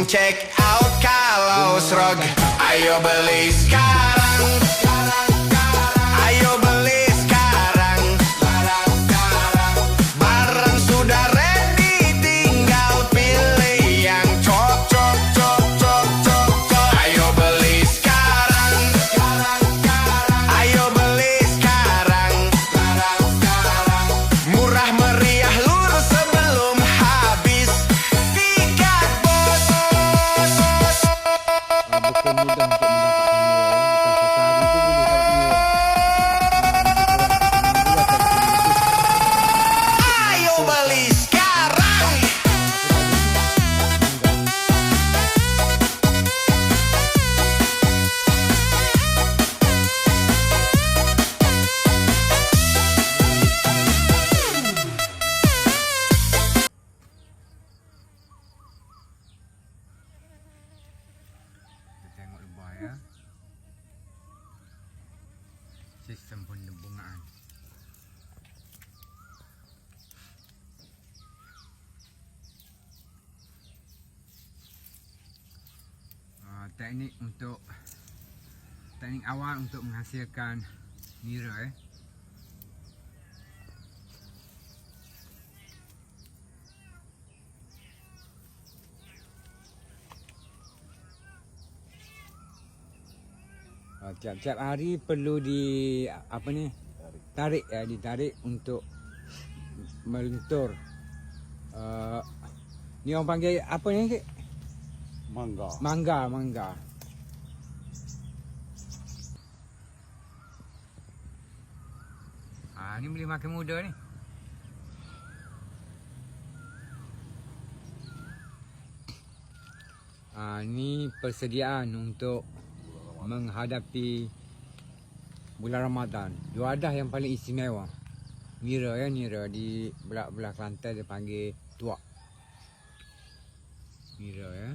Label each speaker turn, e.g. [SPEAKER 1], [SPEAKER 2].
[SPEAKER 1] check out kalau srog. Ayo beli sekarang. Ayo beli sekarang. Barang sudah ready, tinggal pilih yang cocok. Ayo beli sekarang. Ayo beli sekarang. Murah meriah lurus sebelum habis. Tiket bos.
[SPEAKER 2] Bukan mudah untuk mendapatkan
[SPEAKER 1] Ayo beli sekarang.
[SPEAKER 2] Kita tengok lebah ya. Sistem pembungaan. Teknik awal untuk menghasilkan nira. Tiap-tiap hari perlu ditarik untuk melentur. Ni orang panggil apa ni? Cik? Mangga. Ni boleh makan muda ni. Ni persediaan untuk menghadapi bulan Ramadan. Juadah yang paling istimewa. Nira di belah Kelantan dia panggil tuak. Nira ya.